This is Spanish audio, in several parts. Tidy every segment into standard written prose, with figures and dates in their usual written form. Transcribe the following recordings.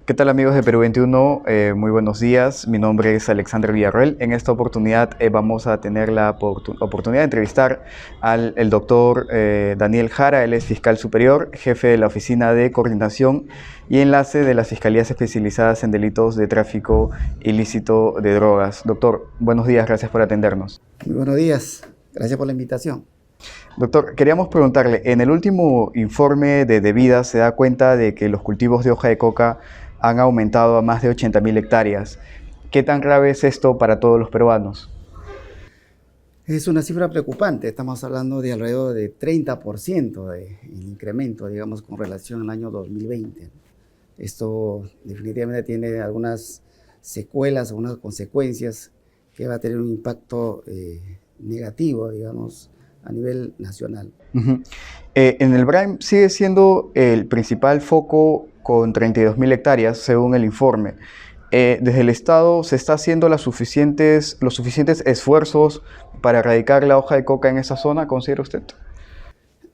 ¿Qué tal amigos de Perú 21? Muy buenos días, mi nombre es Alexander Villarroel. En esta oportunidad vamos a tener la oportunidad de entrevistar al doctor Daniel Jara. Él es fiscal superior, jefe de la Oficina de Coordinación y Enlace de las Fiscalías Especializadas en Delitos de Tráfico Ilícito de Drogas. Doctor, buenos días, gracias por atendernos. Muy buenos días, gracias por la invitación. Doctor, queríamos preguntarle, en el último informe de Devida se da cuenta de que los cultivos de hoja de coca han aumentado a más de 80.000 hectáreas. ¿Qué tan grave es esto para todos los peruanos? Es una cifra preocupante, estamos hablando de alrededor de 30% de incremento, digamos, con relación al año 2020. Esto definitivamente tiene algunas secuelas, algunas consecuencias que va a tener un impacto negativo, digamos, a nivel nacional. En el BRAIM sigue siendo el principal foco con 32.000 hectáreas, según el informe. Desde el Estado, ¿se está haciendo los suficientes esfuerzos para erradicar la hoja de coca en esa zona, considera usted?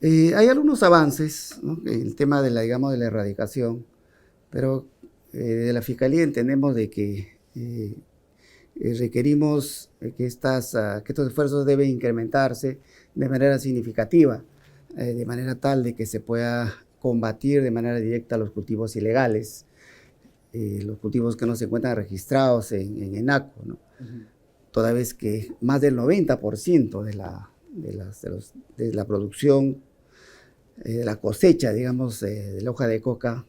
Hay algunos avances, ¿no? El tema de digamos, de la erradicación, pero de la Fiscalía entendemos de que requerimos que estos esfuerzos deben incrementarse de manera significativa, de manera tal de que se pueda combatir de manera directa los cultivos ilegales, los cultivos que no se encuentran registrados en ENACO, ¿no? Toda vez que más del 90% de la producción, de la cosecha, digamos, de la hoja de coca,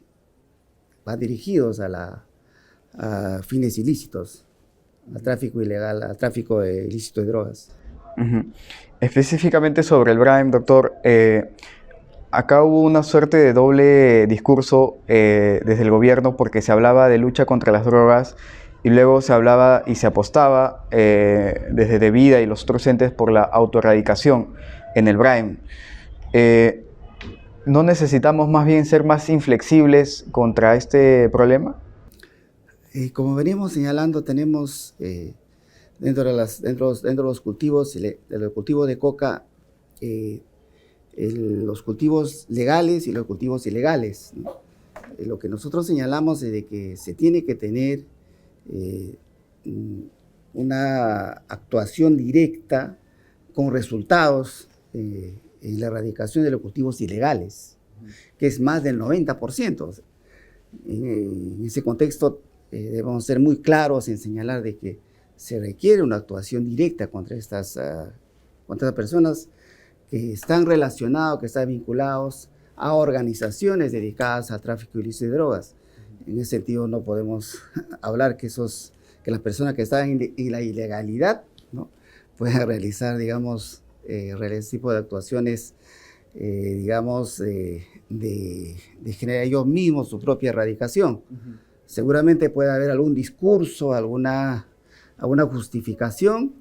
van dirigidos a fines ilícitos, al tráfico ilegal, al tráfico ilícito de drogas. Específicamente sobre el BRAIM, doctor, acá hubo una suerte de doble discurso desde el gobierno, porque se hablaba de lucha contra las drogas y luego se hablaba y se apostaba desde Devida y los otros entes por la autoerradicación en el BRAIM. ¿No necesitamos más bien ser más inflexibles contra este problema? Como veníamos señalando, tenemos dentro de los cultivos, del cultivo de coca, los cultivos legales y los cultivos ilegales, ¿no? Lo que nosotros señalamos es de que se tiene que tener una actuación directa con resultados en la erradicación de los cultivos ilegales, que es más del 90%. En ese contexto debemos ser muy claros en señalar de que se requiere una actuación directa contra estas personas que están relacionados, que están vinculados a organizaciones dedicadas al tráfico ilícito de drogas. En ese sentido no podemos hablar que las personas que están en la ilegalidad, ¿no?, puedan realizar, digamos, ese tipo de actuaciones, digamos, de generar ellos mismos su propia erradicación. Seguramente puede haber algún discurso, alguna justificación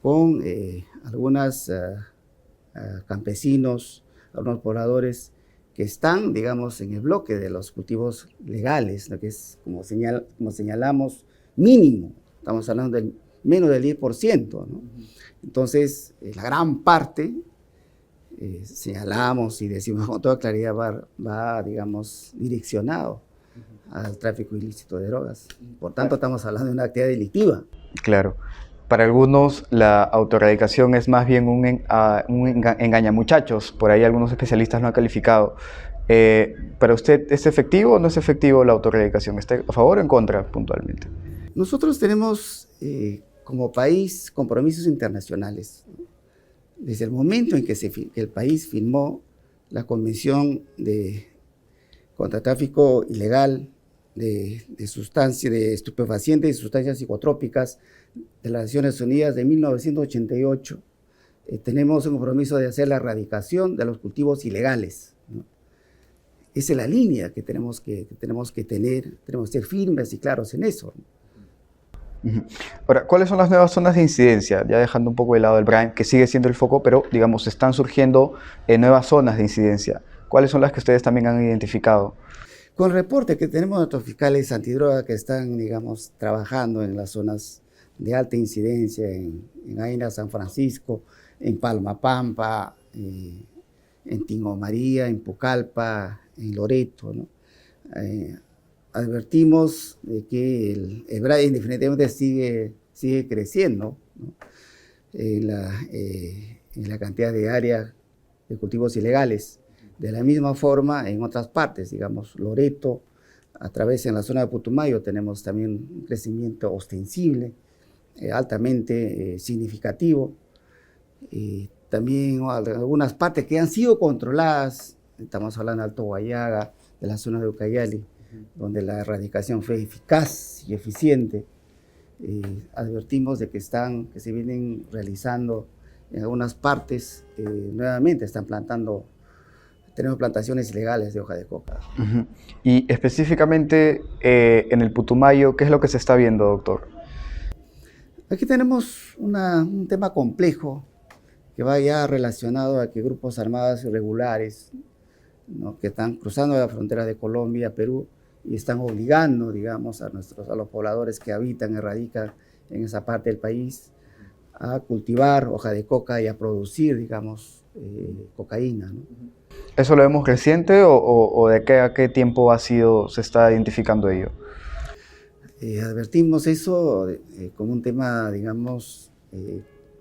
con algunos campesinos, algunos pobladores que están, digamos, en el bloque de los cultivos legales, lo que es, como señalamos, mínimo. Estamos hablando del menos del 10%, ¿no? Entonces, la gran parte, señalamos y decimos con toda claridad, va, digamos, direccionado al tráfico ilícito de drogas. Por tanto, estamos hablando de una actividad delictiva. Claro. Para algunos la autoerradicación es más bien un engañamuchachos, por ahí algunos especialistas lo han calificado. ¿Para usted es efectivo o no es efectivo la autoerradicación? ¿Está a favor o en contra puntualmente? Nosotros tenemos como país compromisos internacionales. Desde el momento en que el país firmó la Convención contra tráfico ilegal de estupefacientes y sustancias psicotrópicas de las Naciones Unidas de 1988, tenemos un compromiso de hacer la erradicación de los cultivos ilegales, ¿no? Esa es la línea que tenemos que tener, tenemos que ser firmes y claros en eso, ¿no? Ahora, ¿cuáles son las nuevas zonas de incidencia? Ya dejando un poco de lado el BRAIM, que sigue siendo el foco, pero digamos, están surgiendo nuevas zonas de incidencia. ¿Cuáles son las que ustedes también han identificado? Con el reporte que tenemos de nuestros fiscales antidroga que están, digamos, trabajando en las zonas de alta incidencia, en Aina, San Francisco, en Palma Pampa, en Tingo María, en Pucallpa, en Loreto, ¿no? advertimos de que el Braille definitivamente sigue creciendo, ¿no? En la cantidad de áreas de cultivos ilegales. De la misma forma, en otras partes, digamos, Loreto, a través en la zona de Putumayo, tenemos también un crecimiento ostensible, altamente significativo. También algunas partes que han sido controladas, estamos hablando de Alto Guayaga, de la zona de Ucayali, donde la erradicación fue eficaz y eficiente. Advertimos de que se vienen realizando en algunas partes, nuevamente tenemos plantaciones ilegales de hoja de coca. Y específicamente en el Putumayo, ¿qué es lo que se está viendo, doctor? Aquí tenemos un tema complejo que va ya relacionado a que grupos armados irregulares, ¿no?, que están cruzando la frontera de Colombia, Perú, y están obligando, digamos, a los pobladores que habitan y radican en esa parte del país a cultivar hoja de coca y a producir, digamos, cocaína, ¿no? ¿Eso lo vemos reciente o de qué a qué tiempo se está identificando ello? Advertimos eso como un tema, digamos,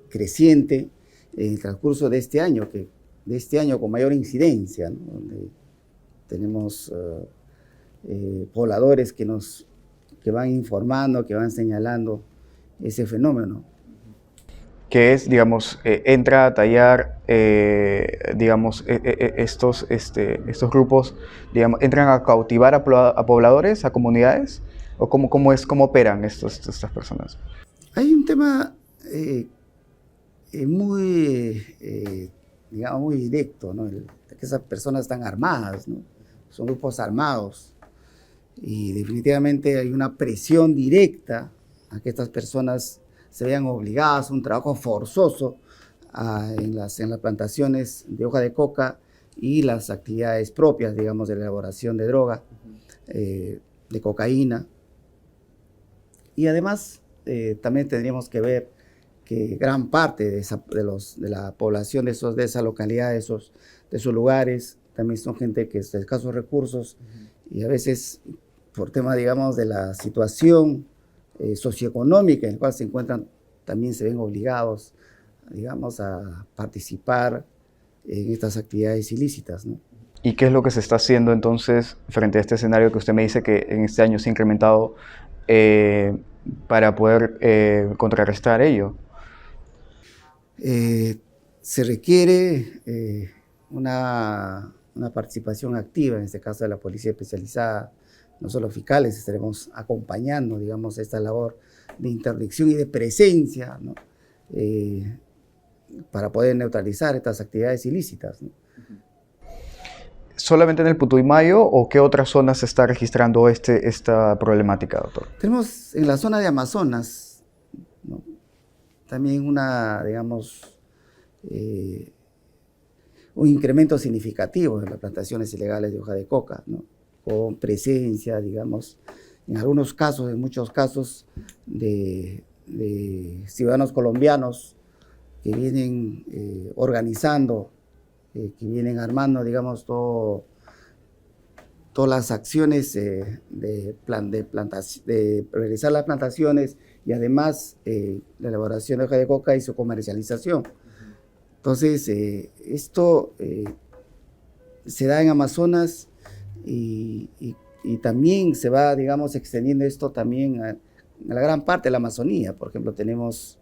creciente en el transcurso de este año con mayor incidencia, ¿no?, donde tenemos pobladores que van informando, que van señalando ese fenómeno. Que es, digamos, entra a tallar, digamos, estos grupos, digamos, entran a cautivar a pobladores, a comunidades, o cómo operan estas personas. Hay un tema digamos, muy directo, ¿no? Que esas personas están armadas, ¿no? Son grupos armados, y definitivamente hay una presión directa a que estas personas se vean obligadas a un trabajo forzoso en las plantaciones de hoja de coca y las actividades propias, digamos, de la elaboración de droga, de cocaína. Y además también tendríamos que ver que gran parte de la población de esa localidad, de esos lugares, también son gente que es de escasos recursos, y a veces por tema, digamos, de la situación socioeconómica en la cual se encuentran, también se ven obligados, digamos, a participar en estas actividades ilícitas, ¿no? ¿Y qué es lo que se está haciendo entonces frente a este escenario que usted me dice que en este año se ha incrementado para poder contrarrestar ello? Se requiere una participación activa, en este caso de la policía especializada. Nosotros los fiscales estaremos acompañando, digamos, esta labor de interdicción y de presencia, ¿no?, para poder neutralizar estas actividades ilícitas, ¿no? ¿Solamente en el Putumayo o qué otras zonas se está registrando esta problemática, doctor? Tenemos en la zona de Amazonas, ¿no?, también digamos, un incremento significativo en las plantaciones ilegales de hoja de coca, ¿no?, con presencia, digamos, en muchos casos, de ciudadanos colombianos que vienen organizando, que vienen armando, digamos, todas las acciones de realizar las plantaciones y además la elaboración de hoja de coca y su comercialización. Entonces, esto se da en Amazonas y también se va, digamos, extendiendo esto también a la gran parte de la Amazonía. Por ejemplo, tenemos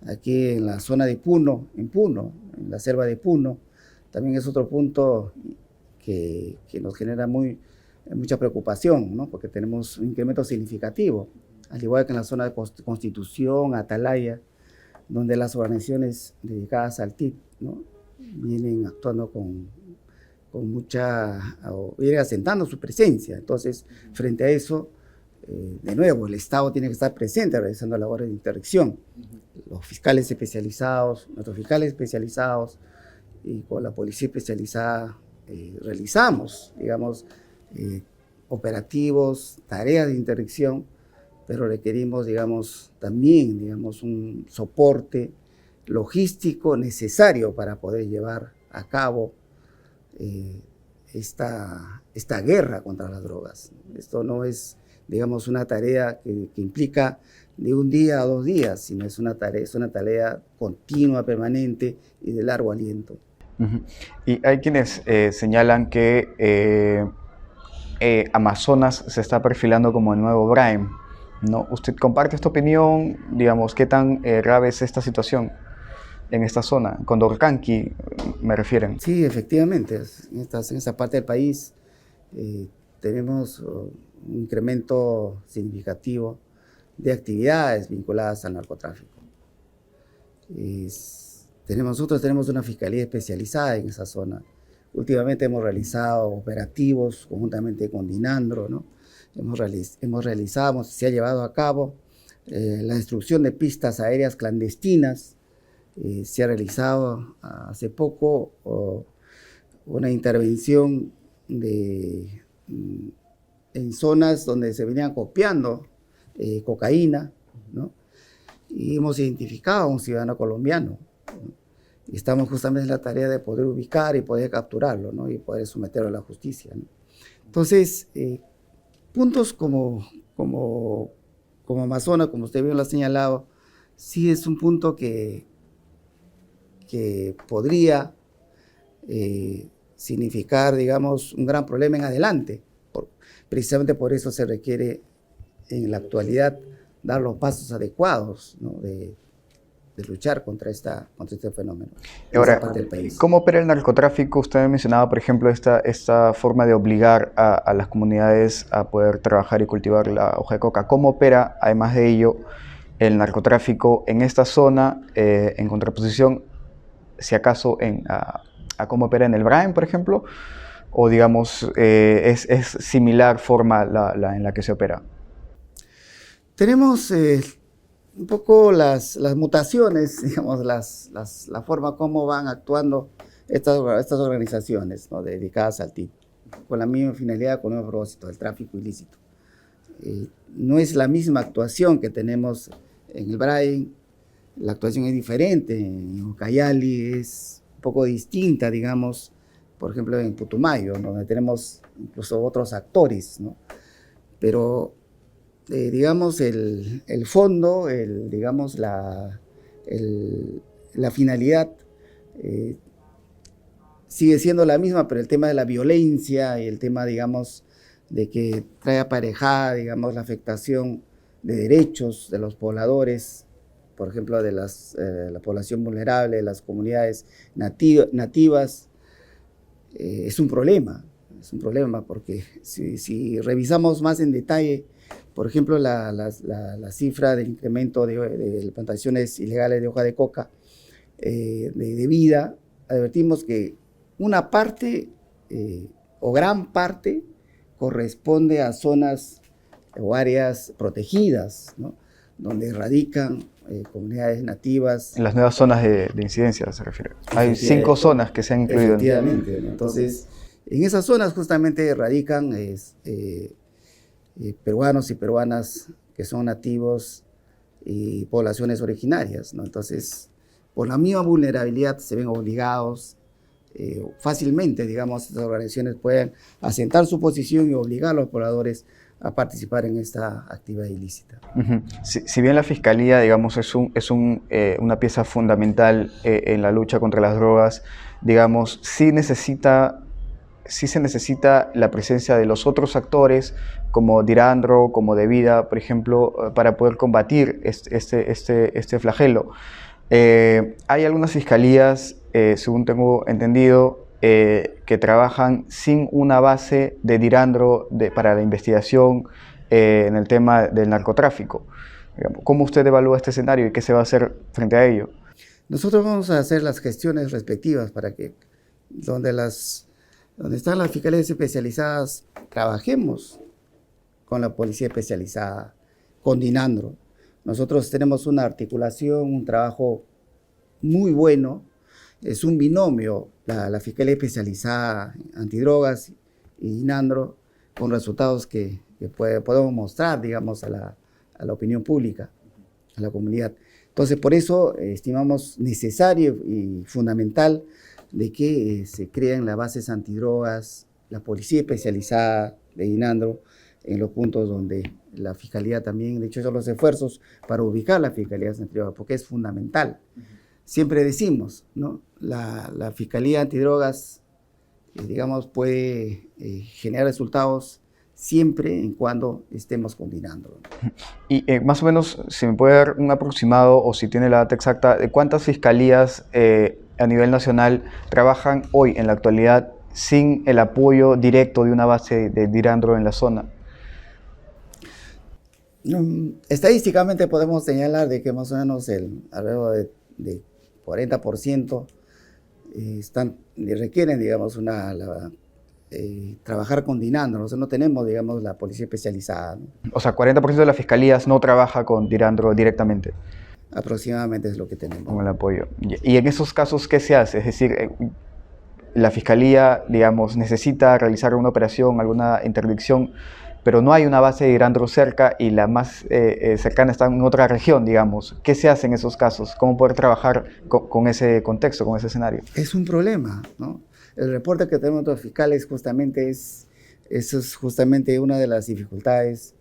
aquí en la zona de Puno, en la selva de Puno, también es otro punto que nos genera mucha preocupación, ¿no?, porque tenemos un incremento significativo, al igual que en la zona de Constitución, Atalaya, donde las organizaciones dedicadas al TIC, ¿no?, vienen actuando vienen asentando su presencia. Entonces, frente a eso, de nuevo, el Estado tiene que estar presente realizando labores de interdicción. Los fiscales especializados, nuestros fiscales especializados y con la policía especializada realizamos, digamos, operativos, tareas de interdicción, pero requerimos, digamos, también, digamos, un soporte logístico necesario para poder llevar a cabo esta guerra contra las drogas. Esto no es, digamos, una tarea que implica de un día a 2 días, sino es una tarea continua, permanente y de largo aliento. Y hay quienes señalan que Amazonas se está perfilando como el nuevo Brain, ¿no? ¿Usted comparte esta opinión? Digamos, ¿qué tan grave es esta situación en esta zona? Condorcanqui me refieren. Sí, efectivamente, en esa parte del país tenemos un incremento significativo de actividades vinculadas al narcotráfico. Nosotros tenemos una fiscalía especializada en esa zona. Últimamente hemos realizado operativos conjuntamente con Dinandro, ¿no? Se ha llevado a cabo la destrucción de pistas aéreas clandestinas. Se ha realizado hace poco una intervención en zonas donde se venían copiando cocaína, ¿no? Y hemos identificado a un ciudadano colombiano, ¿no? Y estamos justamente en la tarea de poder ubicar y poder capturarlo, ¿no? Y poder someterlo a la justicia, ¿no? Entonces, puntos como Amazonas, como usted bien lo ha señalado, sí es un punto que podría significar, digamos, un gran problema en adelante. Precisamente por eso se requiere en la actualidad dar los pasos adecuados, ¿no? de luchar contra este fenómeno en Ahora, esa parte del país. ¿cómo opera el narcotráfico? Usted mencionaba, por ejemplo, esta forma de obligar a las comunidades a poder trabajar y cultivar la hoja de coca. ¿Cómo opera, además de ello, el narcotráfico en esta zona, en contraposición, si acaso, a cómo opera en el Brain, por ejemplo? O, digamos, es similar forma en la que se opera. Tenemos un poco las mutaciones, digamos, la forma como van actuando estas organizaciones, ¿no? Dedicadas al tipo, con la misma finalidad, con el mismo propósito, el tráfico ilícito. No es la misma actuación que tenemos en el Brain, la actuación es diferente, en Ucayali es un poco distinta, digamos, por ejemplo en Putumayo, ¿no? Donde tenemos incluso otros actores, ¿no? Pero digamos, el fondo, digamos, la finalidad sigue siendo la misma, pero el tema de la violencia y el tema, digamos, de que trae aparejada, digamos, la afectación de derechos de los pobladores, por ejemplo, de la población vulnerable, de las comunidades nativas, es un problema porque si revisamos más en detalle, por ejemplo, la cifra del incremento de plantaciones ilegales de hoja de coca de vida, advertimos que una parte o gran parte corresponde a zonas o áreas protegidas, ¿no? Donde radican comunidades nativas. En las nuevas zonas de incidencia se refiere. Hay 5 zonas que se han incluido. Efectivamente, ¿no? Entonces, en esas zonas justamente radican peruanos y peruanas que son nativos y poblaciones originarias, ¿no? Entonces, por la misma vulnerabilidad se ven obligados fácilmente, digamos, estas organizaciones pueden asentar su posición y obligar a los pobladores a participar en esta actividad ilícita. Si bien la Fiscalía, digamos, es una pieza fundamental en la lucha contra las drogas, digamos, sí se necesita la presencia de los otros actores, como Dinandro, como Devida, por ejemplo, para poder combatir este flagelo. Hay algunas fiscalías, según tengo entendido, que trabajan sin una base de Dinandro para la investigación en el tema del narcotráfico. ¿Cómo usted evalúa este escenario y qué se va a hacer frente a ello? Nosotros vamos a hacer las gestiones respectivas para que donde están las fiscalías especializadas, trabajemos con la policía especializada, con Dinandro. Nosotros tenemos una articulación, un trabajo muy bueno. Es un binomio, la Fiscalía Especializada Antidrogas y Dinandro, con resultados que podemos mostrar, digamos, a la opinión pública, a la comunidad. Entonces, por eso estimamos necesario y fundamental de que se creen las bases antidrogas la policía especializada de Dinandro en los puntos donde la Fiscalía también, de hecho, hizo los esfuerzos para ubicar la Fiscalía Antidrogas, porque es fundamental. Siempre decimos, ¿no? La Fiscalía Antidrogas, digamos, puede generar resultados siempre en cuando estemos combinando. Y más o menos, si me puede dar un aproximado o si tiene la data exacta, de cuántas fiscalías a nivel nacional trabajan hoy en la actualidad sin el apoyo directo de una base de Dinandro en la zona. Estadísticamente podemos señalar de que más o menos alrededor de 40% requieren, digamos, trabajar con Dinandro. Nosotros no tenemos, digamos, la policía especializada, ¿no? O sea, 40% de las fiscalías no trabaja con Dinandro directamente. Aproximadamente es lo que tenemos. Con el apoyo. Y en esos casos, ¿qué se hace? Es decir, la fiscalía, digamos, necesita realizar una operación, alguna interdicción, pero no hay una base de Dinandro cerca y la más cercana está en otra región, digamos. ¿Qué se hace en esos casos? ¿Cómo poder trabajar con ese contexto, con ese escenario? Es un problema, ¿no? El reporte que tenemos los fiscales justamente eso es justamente una de las dificultades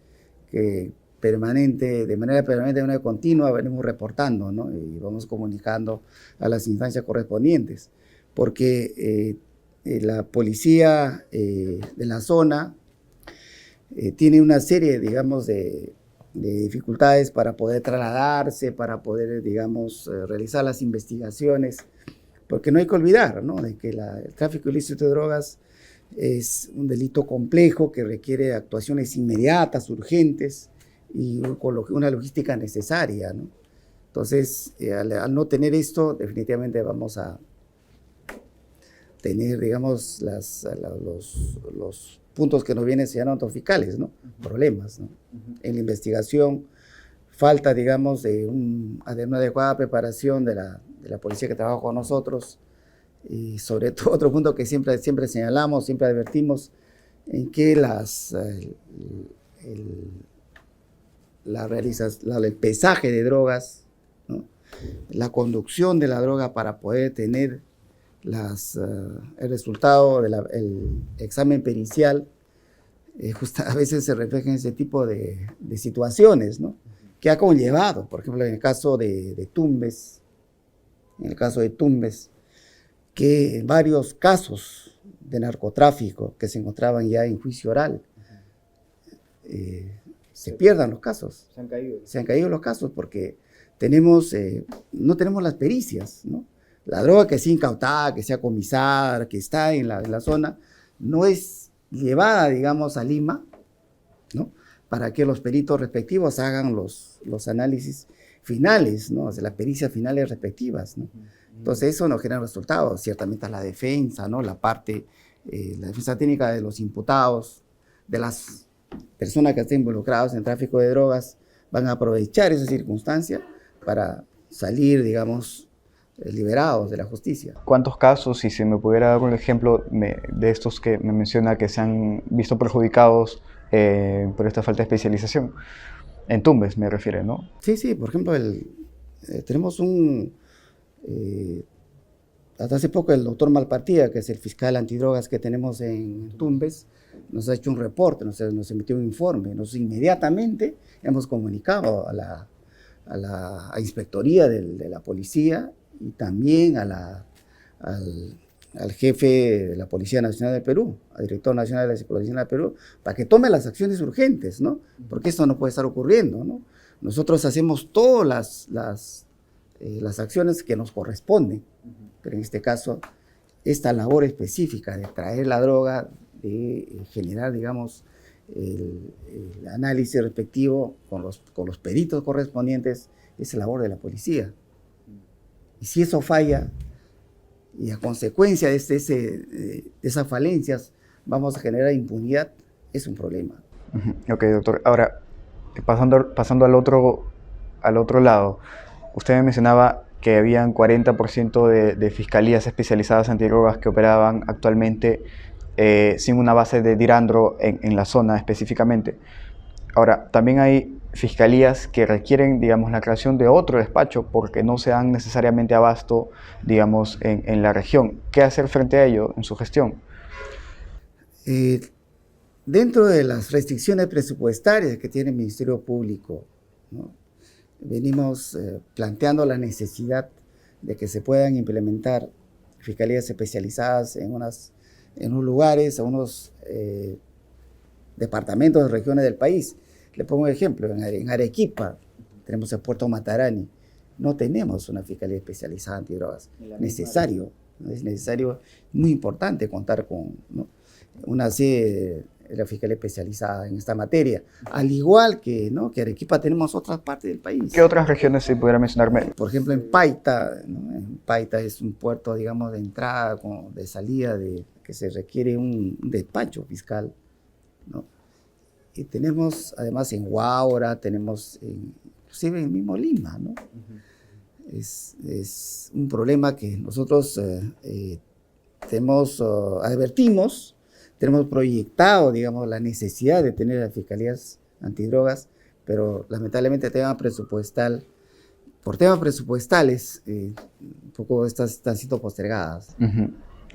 que de manera permanente, de manera continua, venimos reportando, ¿no? Y vamos comunicando a las instancias correspondientes, porque la policía de la zona tiene una serie, digamos, de dificultades para poder trasladarse, para poder, digamos, realizar las investigaciones, porque no hay que olvidar, ¿no?, de que el tráfico ilícito de drogas es un delito complejo que requiere actuaciones inmediatas, urgentes y con una logística necesaria, ¿no? Entonces, al no tener esto, definitivamente vamos a tener, digamos, los puntos que nos vienen señalando los fiscales, ¿no? Problemas, ¿no? En la investigación, falta, digamos, de una adecuada preparación de la policía que trabaja con nosotros, y sobre todo otro punto que siempre señalamos, siempre advertimos, en que el pesaje de drogas, ¿no?, la conducción de la droga para poder tener el resultado del examen pericial, a veces se refleja en ese tipo de situaciones, ¿no?, que ha conllevado, por ejemplo, en el caso de Tumbes, que en varios casos de narcotráfico que se encontraban ya en juicio oral, se pierdan los casos. Se han caído los casos porque no tenemos las pericias, ¿no? La droga que sea incautada, que sea comisada, que está en la zona, no es llevada, digamos, a Lima, ¿no?, para que los peritos respectivos hagan los análisis finales, ¿no?, o sea, las pericias finales respectivas, ¿no? Entonces eso nos genera resultados. Ciertamente la defensa, ¿no?, la defensa técnica de los imputados, de las personas que estén involucradas en tráfico de drogas, van a aprovechar esa circunstancia para salir, digamos, liberados de la justicia. ¿Cuántos casos, si se me pudiera dar un ejemplo de estos que me menciona que se han visto perjudicados por esta falta de especialización? En Tumbes me refiero, ¿no? Sí, por ejemplo, tenemos hasta hace poco el doctor Malpartida, que es el fiscal antidrogas que tenemos en Tumbes, nos ha hecho un reporte, nos emitió un informe. Nosotros inmediatamente hemos comunicado a la inspectoría de la policía y también al jefe de la Policía Nacional del Perú, al director nacional de la Policía Nacional del Perú, para que tome las acciones urgentes, ¿no? Porque esto no puede estar ocurriendo, ¿no? Nosotros hacemos todas las acciones que nos corresponden, pero en este caso, esta labor específica de traer la droga, de generar, digamos, el análisis respectivo con los peritos correspondientes, es la labor de la policía. Y si eso falla, y a consecuencia de esas falencias vamos a generar impunidad, es un problema. Ok, doctor. Ahora, pasando al otro lado, usted me mencionaba que habían 40% de fiscalías especializadas antidrogas que operaban actualmente sin una base de Dinandro en la zona específicamente. Ahora, también hay fiscalías que requieren, digamos, la creación de otro despacho porque no se dan necesariamente abasto, digamos, en la región. ¿Qué hacer frente a ello en su gestión? Eh, Dentro de las restricciones presupuestarias que tiene el Ministerio Público, ¿no? Venimos planteando la necesidad de que se puedan implementar fiscalías especializadas en unos lugares, en unos departamentos, regiones del país. Le pongo un ejemplo, en Arequipa tenemos el puerto Matarani, no tenemos una fiscalía especializada antidrogas. Necesario, ¿no? Es necesario, muy importante contar con, ¿no?, una sede de la fiscalía especializada en esta materia, al igual que, ¿no?, que Arequipa tenemos otras partes del país. ¿Qué otras regiones si pudiera mencionarme? Por ejemplo, en Paita, ¿no? En Paita es un puerto, digamos, de entrada, de salida, que se requiere un despacho fiscal, ¿no? Y tenemos, además, en Huaura, tenemos inclusive en el mismo Lima, ¿no? Es un problema que nosotros advertimos, tenemos proyectado, digamos, la necesidad de tener las fiscalías antidrogas, pero lamentablemente por temas presupuestales, un poco están siendo postergadas.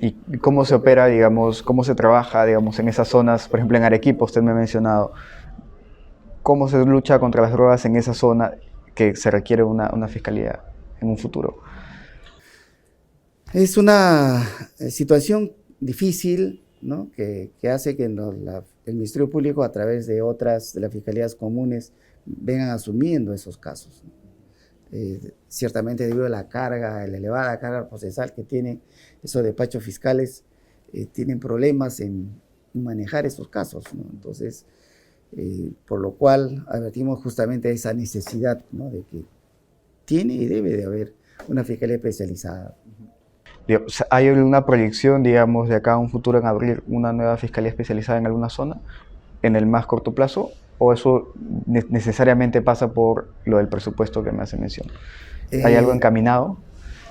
¿Y cómo se opera, digamos, cómo se trabaja, digamos, en esas zonas? Por ejemplo, en Arequipa, usted me ha mencionado, ¿cómo se lucha contra las drogas en esa zona que se requiere una fiscalía en un futuro? Es una situación difícil, ¿no?, que hace que el Ministerio Público, a través de las fiscalías comunes, vengan asumiendo esos casos, ¿no? Ciertamente, debido a la elevada carga procesal que tienen esos despachos fiscales, tienen problemas en manejar esos casos, ¿no? Entonces, por lo cual advertimos justamente esa necesidad, ¿no?, de que tiene y debe de haber una fiscalía especializada. ¿Hay alguna proyección, digamos, de acá a un futuro en abrir una nueva fiscalía especializada en alguna zona en el más corto plazo? ¿O eso necesariamente pasa por lo del presupuesto que me hace mención? ¿Hay algo encaminado,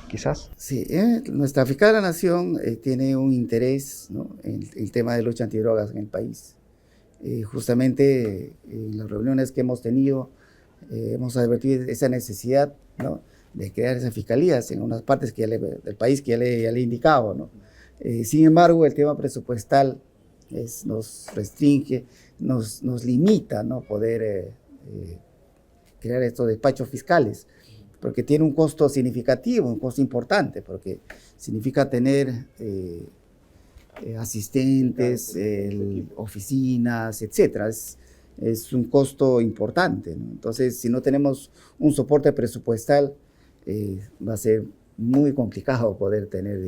quizás? Sí, nuestra fiscal de la Nación tiene un interés, ¿no?, en el tema de lucha antidrogas en el país. Justamente en las reuniones que hemos tenido, hemos advertido esa necesidad, ¿no?, de crear esas fiscalías en unas partes del país que ya le he indicado, ¿no? Sin embargo, el tema presupuestal nos restringe, nos limita, ¿no?, poder crear estos despachos fiscales, porque tiene un costo significativo, un costo importante, porque significa tener asistentes, oficinas, etcétera. Es un costo importante, ¿no? Entonces, si no tenemos un soporte presupuestal, va a ser muy complicado poder tener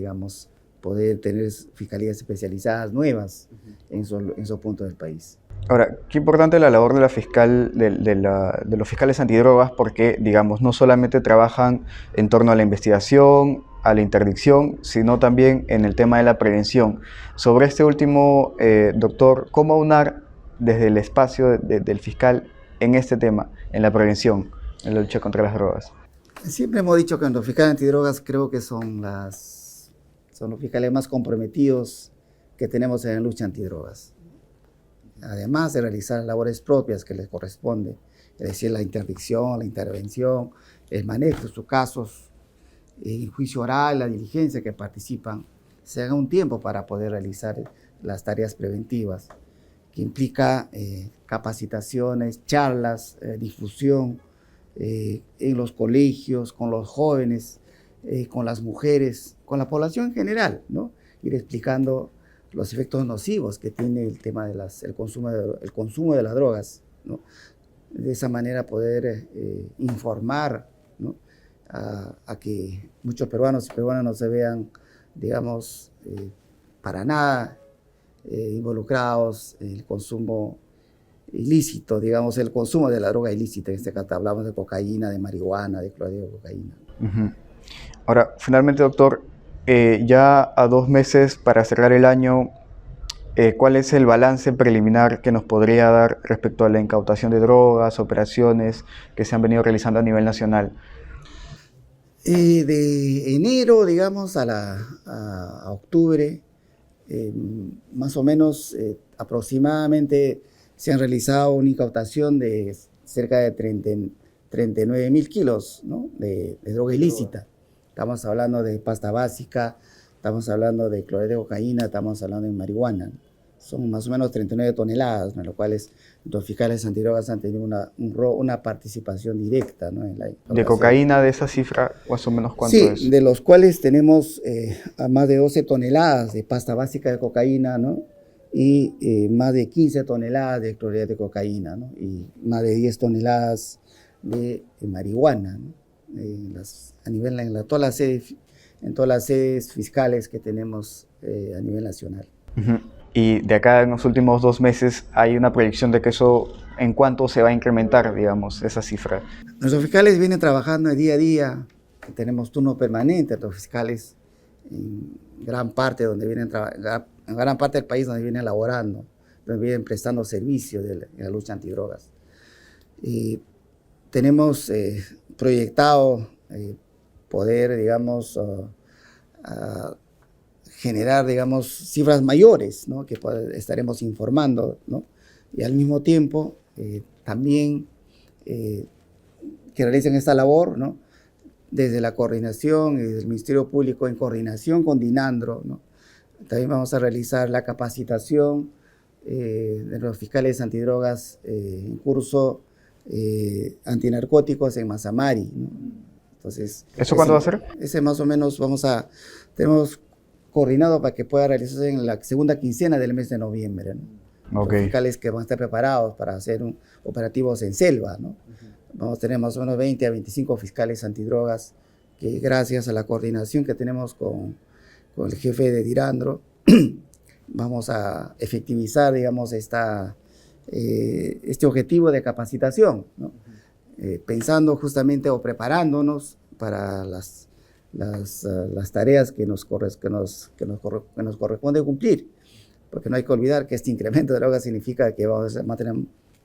fiscalías especializadas nuevas en esos puntos del país. Ahora, qué importante la labor de la fiscal, de los fiscales antidrogas, porque, digamos, no solamente trabajan en torno a la investigación, a la interdicción, sino también en el tema de la prevención. Sobre este último, doctor, ¿cómo aunar desde el espacio del fiscal en este tema, en la prevención, en la lucha contra las drogas? Siempre hemos dicho que los fiscales antidrogas creo que son los fiscales más comprometidos que tenemos en la lucha antidrogas. Además de realizar labores propias que les corresponde, es decir, la interdicción, la intervención, el manejo de sus casos, el juicio oral, la diligencia que participan, se haga un tiempo para poder realizar las tareas preventivas, que implica capacitaciones, charlas, difusión en los colegios, con los jóvenes, con las mujeres, con la población en general, ¿no? Ir explicando los efectos nocivos que tiene el tema el consumo de las drogas, ¿no? De esa manera poder informar, ¿no?, a que muchos peruanos y peruanas no se vean, digamos, para nada involucrados en el consumo ilícito, digamos, el consumo de la droga ilícita. En este caso hablamos de cocaína, de marihuana, de clorhidrato de cocaína. Ahora, finalmente, doctor, ya a 2 meses para cerrar el año, ¿cuál es el balance preliminar que nos podría dar respecto a la incautación de drogas, operaciones que se han venido realizando a nivel nacional? De enero, digamos, a octubre, más o menos aproximadamente se han realizado una incautación de cerca de 39.000 kilos, ¿no?, de droga ilícita. Estamos hablando de pasta básica, estamos hablando de clorhidrato de cocaína, estamos hablando de marihuana. son más o menos 39 toneladas, ¿no? En lo cual los fiscales antidrogas han tenido una participación directa, ¿no? En la ¿De cocaína de esa cifra, más o menos cuánto es? Sí, de los cuales tenemos a más de 12 toneladas de pasta básica de cocaína, ¿no? Y más de 15 toneladas de clorhidrato de cocaína, ¿no? Y más de 10 toneladas de marihuana, ¿no? En todas las sedes fiscales que tenemos a nivel nacional. Uh-huh. Y de acá en los últimos 2 meses hay una proyección de que eso, ¿en cuánto se va a incrementar, digamos, esa cifra? Nuestros fiscales vienen trabajando de día a día, tenemos turno permanente, los fiscales en gran parte en gran parte del país donde vienen laborando, donde vienen prestando servicios de la lucha antidrogas. Y tenemos proyectado poder, digamos, generar, digamos, cifras mayores, ¿no? Que estaremos informando, ¿no? Y al mismo tiempo también que realicen esta labor, ¿no? Desde la coordinación y desde el Ministerio Público en coordinación con DINANDRO, ¿no? También vamos a realizar la capacitación de los fiscales antidrogas en curso antinarcóticos en Mazamari, ¿no? Entonces, ¿eso cuándo va a ser? Ese más o menos tenemos coordinado para que pueda realizarse en la segunda quincena del mes de noviembre, ¿no? Okay. Los fiscales que van a estar preparados para hacer operativos en selva, ¿no? Vamos a tener más o menos 20 a 25 fiscales antidrogas que gracias a la coordinación que tenemos con el jefe de DINANDRO vamos a efectivizar, digamos, este objetivo de capacitación, ¿no? Pensando justamente o preparándonos para las tareas que nos corresponde cumplir, porque no hay que olvidar que este incremento de drogas significa que vamos a tener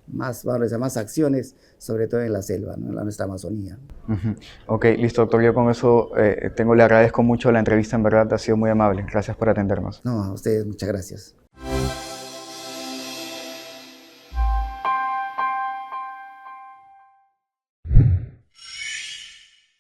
más acciones, sobre todo en la selva, ¿no? En nuestra Amazonía. Uh-huh. Ok, listo, doctor. Yo con eso le agradezco mucho la entrevista, en verdad ha sido muy amable. Gracias por atendernos. No, a ustedes muchas gracias.